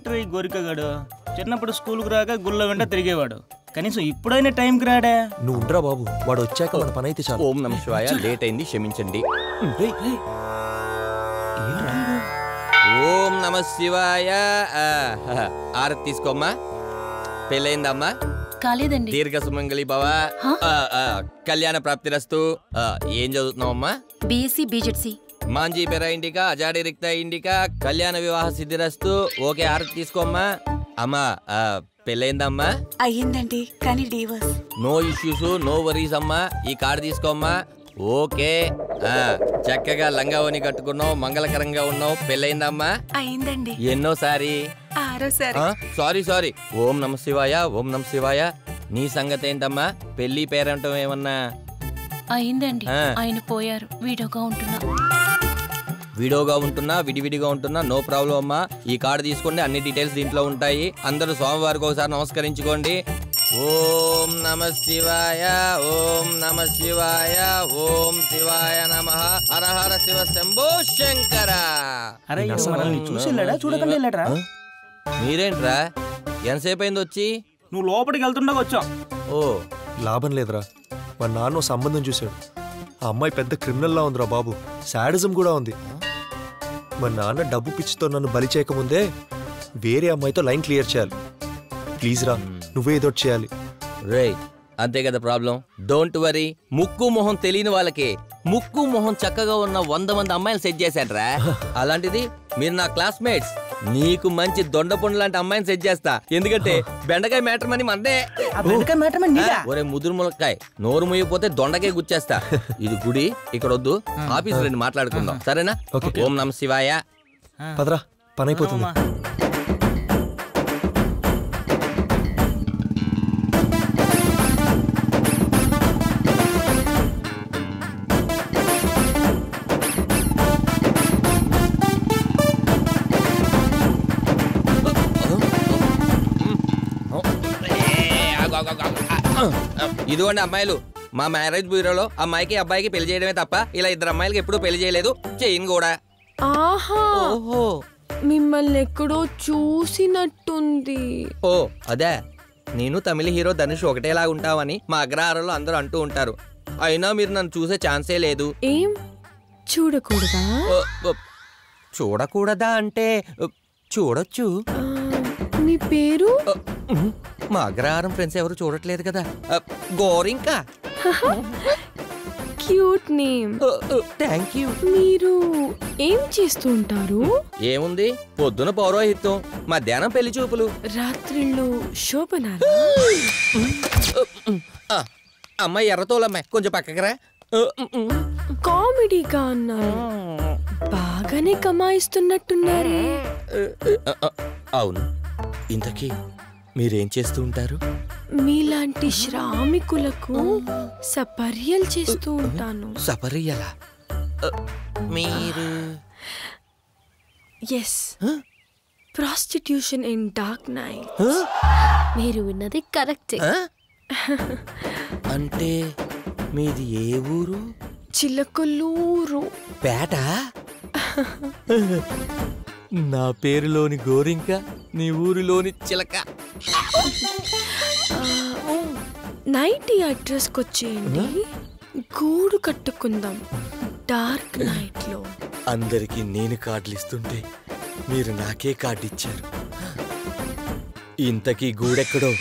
Entry గోరికగాడు చిన్నప్పుడు స్కూల్కి రాక గుళ్ళ వెంట తిరిగేవాడు. కనీసం ఇప్పుడైనా టైంకి రాడా? నువ్వు ఉండరా బాబు, వాడు వచ్చాక మన పని అయితే చాలు. ఓం నమః శివాయ. లేట్ అయింది, క్షమించండి. ఓం నమః శివాయ. ఆరతి తీసుకోమ్మా. పెళ్ళయిందమ్మా? కాలేదండి. దీర్ఘ సుమంగళి భవ. కళ్యాణ ప్రాప్తిరస్తు. ఏం చదువుతున్నావమ్మా? BSc BZC. మాంజీ పెర ఇండికా అజాడి రిక్త ఇండికా కళ్యాణ వివాహ సిద్ధిరస్తు. ఓకే, ఆరతి తీసుకోమ్మా. అమ్మా పెళ్ళయిందమ్మా? అయ్యిందండి, కానీ divorce. No issues, no worries అమ్మా. ఈ కార్డు తీసుకోమ్మా. ఓకే, చక్కగా లంగావని కట్టుకున్నావు, మంగళకరంగా ఉన్నావు. పెళ్ళయిందమ్మా? అయ్యిందండి. ఎన్నోసారి? ఆరోసారి. సారీ. ఓం నమః శివాయ, ఓం నమః శివాయ. నీ సంగతి ఏంటమ్మా? పెళ్లి పేరంటం ఏమన్నా అయిందండి. ఆయన పోయారు. వీడియోగా ఉంటున్నా విడివిడిగా ఉంటున్నా నో ప్రాబ్లం అమ్మా. ఈ కార్డు తీసుకోండి, అన్ని డీటెయిల్స్ దీంట్లో ఉంటాయి. అందరూ స్వామివారికి ఒకసారి నమస్కరించుకోండి. ఓం నమః శివాయ, ఓం నమః శివాయ, ఓం శివాయ నమః. హర హర శివ శంభో శంకర. అరే మనల్ని చూసి చూడకుండా వెళ్ళాడ్రా. మీరేంట్రా ఎంతసేపు అయింది వచ్చి? నువ్వు లోపలికి వెళ్తుండగా వచ్చావు. ఓ లాభం లేదురా, మా నాన్న సంబంధం చూశాడు. ఆ అమ్మాయి పెద్ద క్రిమినల్లా ఉందిరా బాబు, శాడిజం కూడా ఉంది. మా నాన్న డబ్బు పిచ్చితో నన్ను బలి చేయకముందే వేరే అమ్మాయితో లైన్ క్లియర్ చేయాలి. ప్లీజ్ రా, నువ్వే ఏదో చేయాలి. రే అంతే కదా ప్రాబ్లం. Don't worry. ముక్కు మొహం తెలియని వాళ్ళకి ముక్కు మొహం చక్కగా ఉన్న 100 మంది అమ్మాయిలు సెట్ చేశాడ్రా. అలాంటిది మీరు నా క్లాస్మేట్స్, నీకు మంచి దొండపండు లాంటి అమ్మాయిని సెట్ చేస్తా. ఎందుకంటే బెండకాయ మ్యాటర్ మని మందే. ఒరే ముదురు ములక్కాయ, నోరు ముయ్యపోతే దొండకాయ గుచ్చేస్తా. ఇది గుడి, ఇక్కడ వద్దు. ఆఫీస్ రండి, మాట్లాడుకుందాం, సరేనా? ఓం నమః శివాయ. పదరా, పని అయిపోతుంది. ఇదిగోండి అమ్మాయిలు, మా మ్యారేజ్ బ్యూరోలో అమ్మాయికి అబ్బాయికి పెళ్లి చేయడమే తప్ప ఇలా ఇద్దరు అమ్మాయిలకి ఎప్పుడు పెళ్లి చేయలేదు, చేయను కూడా. ఆహా, మిమ్మల్ని ఎక్కడో చూసినట్టుంది. ఓ అదే, నేను తమిళ హీరో ధనుష్ ఒకటేలాగా ఉంటావని మా అగ్రహారంలో అందరూ అంటూ ఉంటారు. అయినా మీరు నన్ను చూసే ఛాన్సే లేదు. ఏం చూడకూడదా? చూడకూడదా అంటే చూడొచ్చు. మీ పేరు? మా అగ్రహారం ఫ్రెండ్స్ ఎవరు చూడట్లేదు కదా. Gorinka. Cute name. Thank you. మీరు ఏం చేస్తూ ఉంటారు? ఏముంది, పొద్దున పౌరోహిత్యం, మధ్యాహ్నం పెళ్లి చూపులు, రాత్రిళ్ళు శోభనాలు. అమ్మాయి ఎర్రతోలమ్మాయి, కొంచెం పక్కకరా. కామెడీగా అన్నారు, బాగానే కమాయిస్తున్నట్టున్నారే. అవును, ఇంతకీ మీరేం చేస్తూ ఉంటారు? మీలాంటి శ్రామికులకు సపర్యలు చేస్తూ ఉంటాను. సపర్యలా? మీరు? Yes, prostitution in dark night. మీరు విన్నది కరెక్టే. అంటే మీది ఏ ఊరు? చిలకలూరు. పేట? నా పేరులోని గోరింక, నీ ఊరిలోని చిలక. నైట్ ఈ అడ్రస్కి వచ్చేయండి, గూడు కట్టుకుందాం డార్క్ నైట్ లో. అందరికి నేను కార్డులు ఇస్తుంటే మీరు నాకే కార్డు ఇచ్చారు. ఇంతకీ గూడెక్కడో